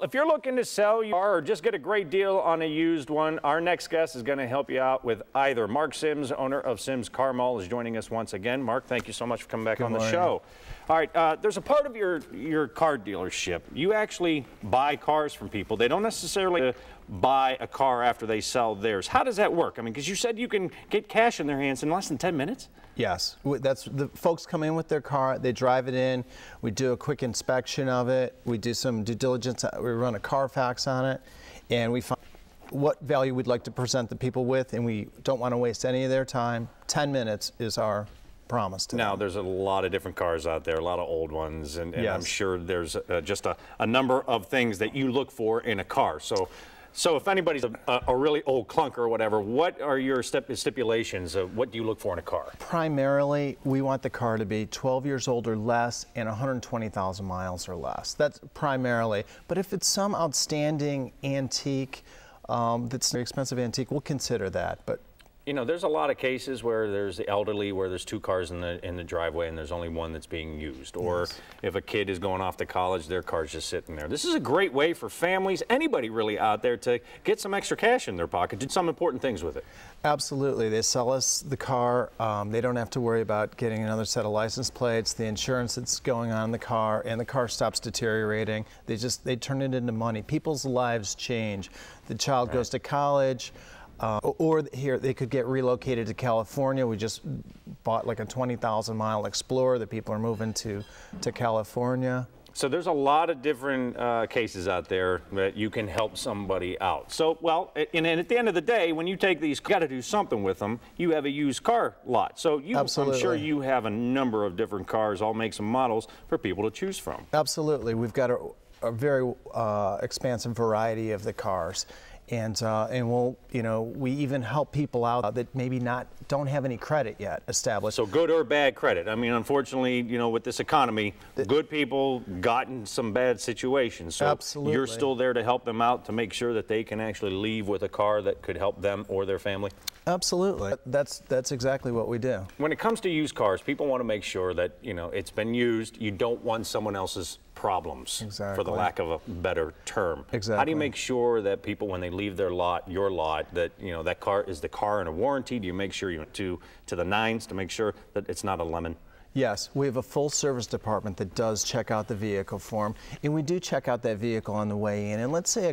If you're looking to sell your car or just get a great deal on a used one, our next guest is going to help you out with either. Mark Sims, owner of Sims Car Mall, is joining us once again. Mark, thank you so much for coming back on the show. All right, there's a part of your car dealership. You actually buy cars from people. They don't necessarily buy a car after they sell theirs. How does that work? I mean, because you said you can get cash in their hands in less than 10 minutes? Yes, that's the folks come in with their car, they drive it in, we do a quick inspection of it, we do some due diligence, we run a Carfax on it, and we find what value we'd like to present the people with, and we don't want to waste any of their time. 10 minutes is our promise to Now, them. there's a lot of different cars out there, a lot of old ones, and Yes. I'm sure there's just a number of things that you look for in a car. So if anybody's a really old clunker or whatever, what are your stipulations? What do you look for in a car? Primarily, we want the car to be 12 years old or less and 120,000 miles or less. That's primarily. But if it's some outstanding antique, that's an expensive antique, we'll consider that. But you know, there's a lot of cases where there's the elderly, where there's two cars in the driveway and there's only one that's being used. Or yes. if a kid is going off to college, their car's just sitting there. This is a great way for families, anybody really out there, to get some extra cash in their pocket, do some important things with it. Absolutely. They sell us the car. They don't have to worry about getting another set of license plates, the insurance that's going on in the car, and the car stops deteriorating. They turn it into money. People's lives change. The child goes to college. Or here, they could get relocated to California. We just bought like a 20,000-mile Explorer that people are moving to California. So there's a lot of different cases out there that you can help somebody out. So, well, and at the end of the day, when you take these, you got to do something with them. You have a used car lot. So I'm sure you have a number of different cars, all makes and models, for people to choose from. Absolutely. We've got a very expansive variety of the cars. And we'll, you know, we even help people out that maybe don't have any credit yet established. So good or bad credit. I mean, unfortunately, you know, with this economy, good people got in some bad situations. So absolutely. You're still there to help them out, to make sure that they can actually leave with a car that could help them or their family? Absolutely. That's exactly what we do. When it comes to used cars, people want to make sure that, you know, it's been used. You don't want someone else's problems, for the lack of a better term. Exactly. How do you make sure that people, when they leave their lot, your lot, that, you know, that car is the car in a warranty? Do you make sure you went to the nines to make sure that it's not a lemon? Yes, we have a full service department that does check out the vehicle for them, and we do check out that vehicle on the way in. And let's say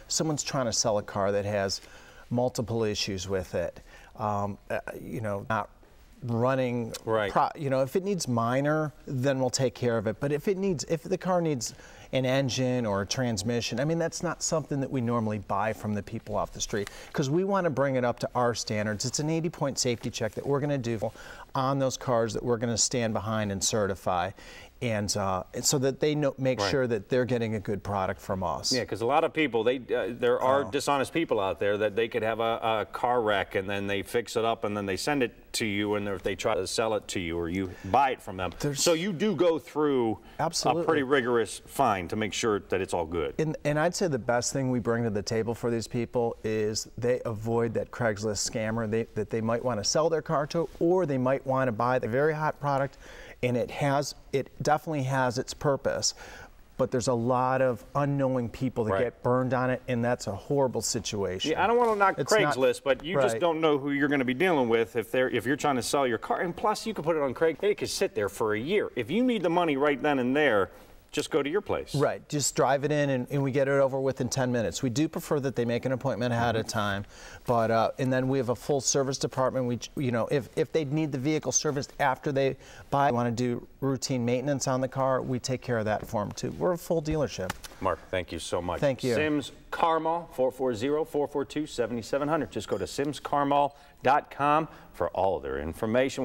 someone's trying to sell a car that has multiple issues with it, you know, not running, you know, if it needs minor, then we'll take care of it. But if the car needs an engine or a transmission, I mean, that's not something that we normally buy from the people off the street, because we want to bring it up to our standards. It's an 80-point safety check that we're going to do on those cars that we're going to stand behind and certify, and so that they make sure that they're getting a good product from us. Yeah, because a lot of people, there are dishonest people out there that they could have a car wreck and then they fix it up and then they send it to you, and if they try to sell it to you or you buy it from them. So you do go through a pretty rigorous find to make sure that it's all good. And I'd say the best thing we bring to the table for these people is they avoid that Craigslist scammer that they might want to sell their car to, or they might want to buy the very hot product, and it definitely has its purpose, but there's a lot of unknowing people that get burned on it, and that's a horrible situation. Yeah, I don't want to knock Craigslist, but you just don't know who you're going to be dealing with if you're trying to sell your car. And plus, you can put it on Craigslist. It could sit there for a year. If you need the money right then and there, just go to your place. Right, just drive it in and we get it over within 10 minutes. We do prefer that they make an appointment ahead of time, but and then we have a full service department. You know, if they need the vehicle serviced after they buy, want to do routine maintenance on the car, we take care of that for them too. We're a full dealership. Mark, thank you so much. Thank you. Sims Car Mall, 440-442-7700. Just go to simscarmall.com for all of their information.